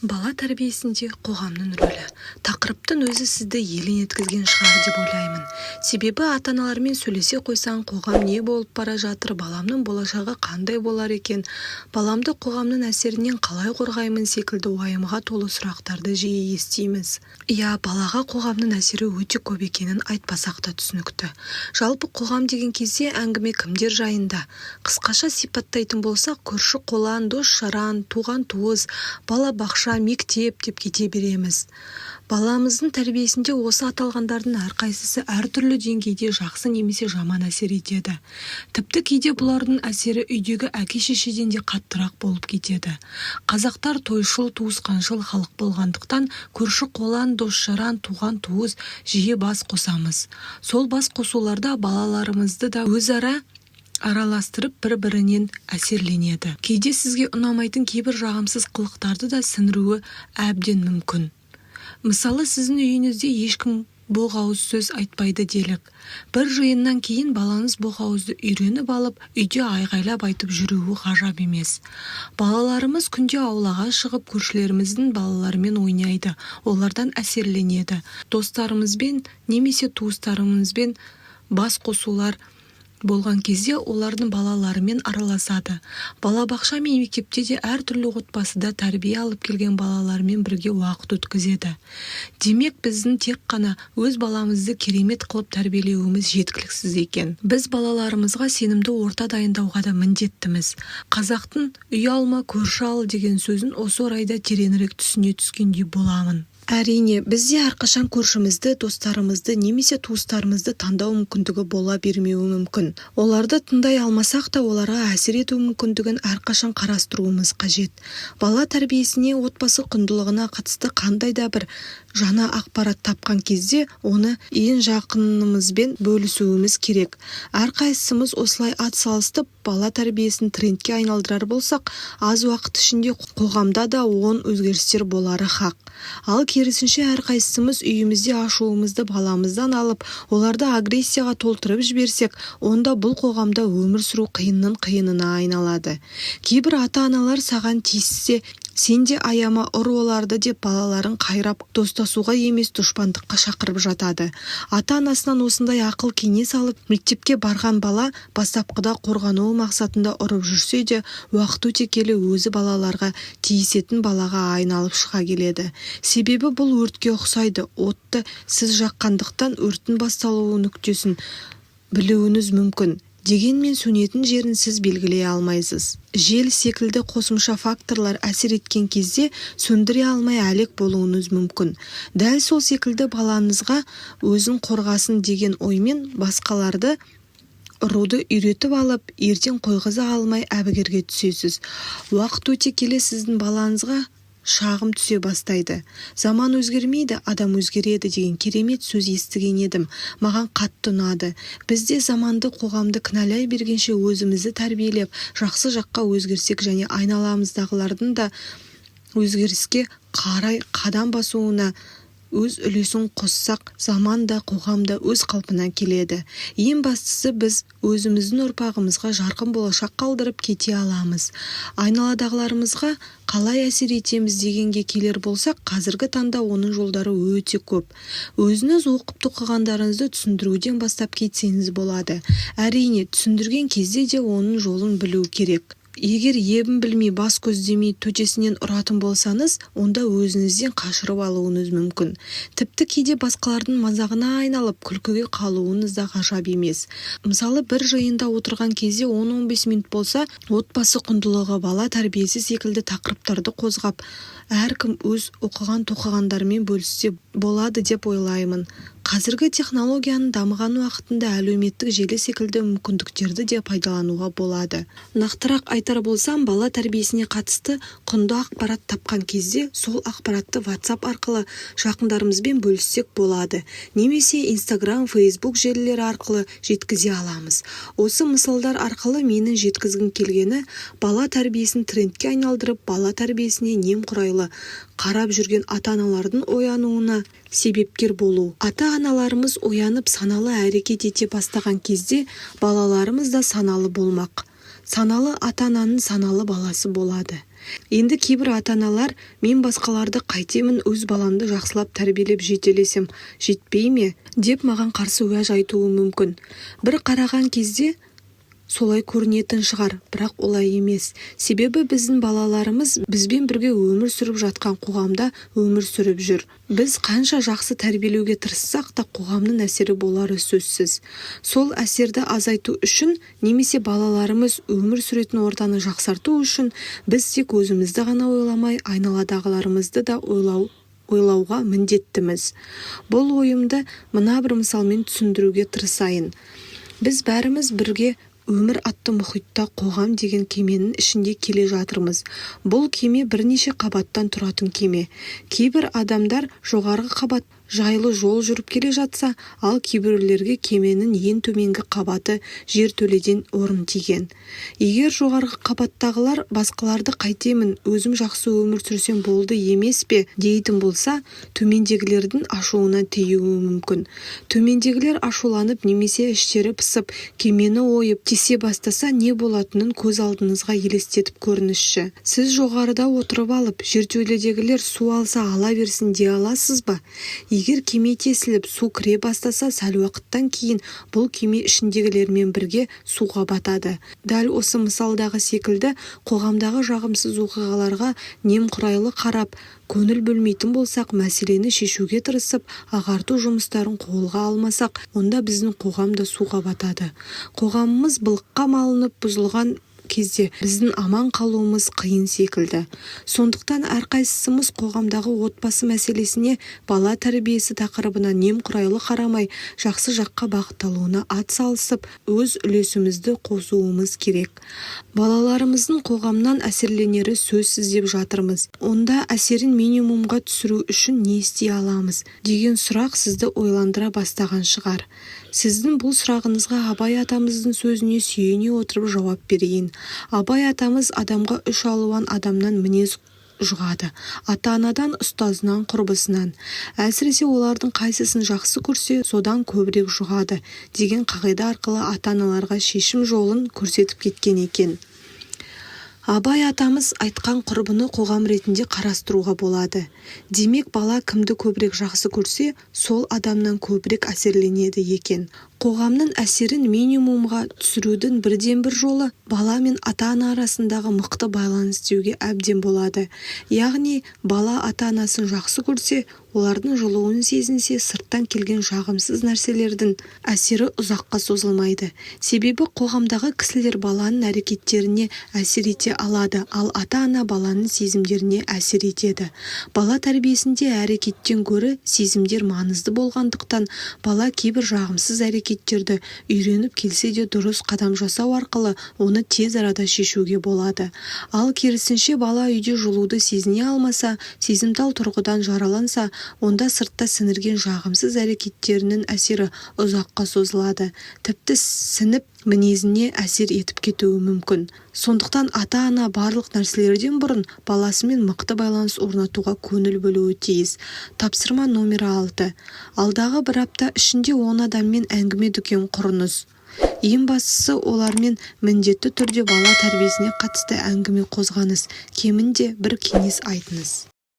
Бала тәрбиесінде қоғамның рөлі. Тақырыптың өзі сізді елең еткізген шығар деп ойлаймын. Себебі ата-аналармен сөйлесе қойсаң, қоғам не болып бара жатыр, баламның болашағы қандай болар екен, баламды қоғамның әсерінен қалай қорғаймын секілді уайымға толы сұрақтарды жиі естиміз. Иә, балаға қоғамның әсері өте көп екенін айтпасақ та түсінікті. Жалпы қоғам деген кезде әңгіме кімдер жайында? Қысқаша сипаттайтын болсақ, көрші-қолаң, дос-жаран, туған-туыс, бала-бақша, мектеп деп кете береміз. Баламыздың тәрбиесінде осы аталғандардың әрқайсысы әртүрлі деңгейде жақсы немесе жаман әсер етеді. Тіпті кейде бұлардың әсері үйдегі әке-шешеден де қаттырақ болып кетеді. Қазақтар тойшыл, туысқаншыл халық болғандықтан көрші-қолаң, дос-жаран, туған-туыс жиі бас қосамыз. Сол бас қосуларда балаларымызды да өзара араластырып бір-бірінен әсерленеді. Кейде сізге ұнамайтын кейбір жағымсыз қылықтарды да сіңіруі әбден мүмкін. Мысалы, сіздің үйіңізде ешкім боғауыз сөз айтпайды делік. Бір жиыннан кейін балаңыз боғауызды үйреніп алып, үйде айғайлап айтып жүруі ғажап емес. Балаларымыз күнде аулаға шығып, көршілеріміздің балаларымен ойнайды, олардан әсерленеді. Достарымызбен немесе туыстарымызбен бас қосулар болған кезде олардың балаларымен араласады. Балабақша мен мектепте де әртүрлі отбасыда тәрбие алып келген балалармен бірге уақыт өткізеді. Демек, біздің тек қана өз баламызды керемет қылып тәрбиелеуіміз жеткіліксіз екен. Біз балаларымызға сенімді орта дайындауға да міндеттіміз. Қазақтың үй алма, көрші ал деген сөзін осы орайда тереңірек түсіне түскендей боламын. Әрине, бізде әрқашан көршімізді, достарымызды немесе туыстарымызды таңдау мүмкіндігі бола бермеуі мүмкін. Оларды тыңдай алмасақ та оларға әсер ету мүмкіндігін әрқашан қарастыруымыз қажет. Бала тәрбиесіне, отбасы құндылығына қатысты қандай да бір жаңа ақпарат тапқан кезде оны ең жақынымызбен бөлісуіміз керек. Әрқайсымыз осылай атсалысып бала тәрбиесін трендке айналдырар болсақ, аз уақыт ішінде қоғамда да оң өзгерістер болары хақ. Ал керісінше әрқайсымыз үйімізде ашуымызды баламыздан алып, оларды агрессияға толтырып жіберсек, онда бұл қоғамда өмір сүру қиынның қиынына айналады. Кейбір ата-аналар саған тиіссе, сен де аяма, ұр оларды деп балаларын қайрап, достасуға емес дұшпандыққа шақырып жатады. Ата-анасынан осындай ақыл кеңес алып, мектепке барған бала бастапқыда қорғану мақсатында ұрып жүрсе де, уақыт өте келе өзі балаларға тиісетін балаға айналып шыға келеді. Себебі бұл өртке ұқсайды. Отты сіз жаққандықтан өрттің басталу нүктесін білуіңіз мүмкін. Дегенмен сөнетін жерін сіз белгілей алмайсыз. Жел секілді қосымша факторлар әсер еткен кезде сөндіре алмай әлек болуыңыз мүмкін. Дәл сол секілді балаңызға өзін қорғасын деген оймен басқаларды ұруды үйретіп алып, ертең қойғыза алмай әбігерге түсесіз. Уақыт өте келе сіздің балаңызға шағым түсе бастайды. Заман өзгермейді, адам өзгереді деген керемет сөз естіген едім. Маған қатты ұнады. Бізде заманды, қоғамды кінәлай бергенше өзімізді тәрбиелеп, жақсы жаққа өзгерсек және айналамыздағылардың да өзгеріске қарай қадам басуына өз үлесін қоссақ, заман да қоғам да өз қалпына келеді. Ең бастысы біз өзіміздің ұрпағымызға жарқын болашақ қалдырып кете аламыз. Айналадағыларымызға қалай әсер етеміз дегенге келер болсақ, қазіргі таңда оның жолдары өте көп. Өзіңіз оқып тоқығандарыңызды түсіндіруден бастап кетсеңіз болады. Әрине, түсіндірген кезде де оның жолын білу керек. Егер ебін білмей, бас көздемей төтесінен ұратын болсаңыз, онда өзіңізден қашырып алуыңыз мүмкін. Тіпті кейде басқалардың мазағына айналып, күлкіге қалуыңыз да ғажап емес. Мысалы, бір жиында отырған кезде 10-15 минут болса, отбасы құндылығы, бала тәрбиесі секілді тақырыптарды қозғап, әркім өз оқыған-тоқығандарымен бөліссе болады деп ойлаймын. Қазіргі технологияның дамыған уақытында әлеуметтік желі секілді мүмкіндіктерді де пайдалануға болады. Нақтырақ айтар болсам, бала тәрбиесіне қатысты құнды ақпарат тапқан кезде сол ақпаратты WhatsApp арқылы жақындарымызбен бөліссек болады. Немесе Instagram, Facebook желілері арқылы жеткізе аламыз. Осы мысалдар арқылы менің жеткізгім келгені бала тәрбиесін трендке айналдырып, бала тәрбиесіне немқұрайлы қарап жүрген ата-аналардың оянуына себепкер болу. Ата-аналарымыз оянып саналы әрекет ете бастаған кезде балаларымыз да саналы болмақ. Саналы ата-ананың саналы баласы болады. Енді кейбір ата-аналар мен басқаларды қайтемін, өз баламды жақсылап тәрбиелеп жетелесем жетпей ме деп маған қарсы уәж айтуы мүмкін. Бір қараған кезде солай көрінетін шығар, бірақ олай емес. Себебі біздің балаларымыз бізбен бірге өмір сүріп жатқан қоғамда өмір сүріп жүр. Біз қанша жақсы тәрбиелеуге тырыссақ та қоғамның әсері болары сөзсіз. Сол әсерді азайту үшін немесе балаларымыз өмір сүретін ортаны жақсарту үшін біз тек өзімізді ғана ойламай, айналадағыларымызды да ойлауға міндеттіміз. Бұл ойымды мына бір мысалмен түсіндіруге тырысайын. Біз бәріміз бірге өмір атты мұхитта қоғам деген кеменің ішінде келе жатырмыз. Бұл кеме бірнеше қабаттан тұратын кеме. Кейбір адамдар жоғарғы қабат жайлы жол жүріп келе жатса, ал кейбіреулерге кеменің ең төменгі қабаты жертөледен орын тиген. Егер жоғарғы қабаттағылар басқаларды қайтемін, өзім жақсы өмір сүрсем болды емес пе дейтін болса, төмендегілердің ашуына тиюі мүмкін. Төмендегілер ашуланып немесе іштері пысып, кемені ойып тесе бастаса не болатынын көз алдыңызға елестетіп көріңізші. Сіз жоғарыда отырып алып, жертөледегілер су алса ала берсін дей аласыз ба? Егер кеме тесіліп су кіре бастаса, сәл уақыттан кейін бұл кеме ішіндегілермен бірге суға батады. Дәл осы мысалдағы секілді қоғамдағы жағымсыз оқиғаларға немқұрайлы қарап, көңіл бөлмейтін болсақ, мәселені шешуге тырысып, ағарту жұмыстарын қолға алмасақ, онда біздің қоғам да суға батады. Қоғамымыз былыққа малынып бұзылған кезде біздің аман қалуымыз қиын секілді. Сондықтан әрқайсымыз қоғамдағы отбасы мәселесіне, бала тәрбиесі тақырыбына немқұрайлы қарамай, жақсы жаққа бағытталуына ат салысып, өз үлесімізді қосуымыз керек. Балаларымыздың қоғамнан әсерленері сөзсіз деп жатырмыз. Онда әсерін минимумға түсіру үшін не істей аламыз деген сұрақ сізді ойландыра бастаған шығар. Сіздің бұл сұрағыңызға Абай атамыздың сөзіне сүйене отырып жауап берейін. Абай атамыз адамға үш алуан адамнан мінез жұғады. Ата-анадан, ұстазынан, құрбысынан. Әсіресе олардың қайсысын жақсы көрсе, содан көбірек жұғады деген қағида арқылы ата-аналарға шешім жолын көрсетіп кеткен екен. Абай атамыз айтқан құрбыны қоғам ретінде қарастыруға болады. Демек, бала кімді көбірек жақсы көрсе, сол адамнан көбірек әсерленеді екен. Қоғамның әсерін минимумға түсірудің бірден бір жолы бала мен ата-ана арасындағы мықты байланыс деуге әбден болады. Яғни, бала ата-анасын жақсы көрсе, олардың жылуын сезінсе, сырттан келген жағымсыз нәрселердің әсері ұзаққа созылмайды. Себебі қоғамдағы кісілер баланың әрекеттеріне әсер ете алады, ал ата-ана баланың сезімдеріне әсер етеді. Бала тәрбиесінде әрекеттен гөрі сезімдер маңызды болғандықтан, бала кейбір жағымсыз әрекеттерді үйреніп келсе де дұрыс қадам жасау арқылы оны тез арада шешуге болады. Ал керісінше бала үйде жылуды сезіне алмаса, сезімтал тұрғыдан жараланса, онда сыртта сіңірген жағымсыз әрекеттерінің әсері ұзаққа созылады. Тіпті сіңіп мінезіне әсер етіп кетуі мүмкін. Сондықтан ата-ана барлық нәрселерден бұрын баласымен мықты байланыс орнатуға көңіл бөлуі тиіс. Тапсырма номер 6. Алдағы бір апта ішінде 10 адаммен әңгіме-дүкен құрыңыз. Ең бастысы олармен міндетті түрде бала тәрбиесіне қатысты әңгіме қозғаңыз. Кемінде бір кеңес айтыңыз.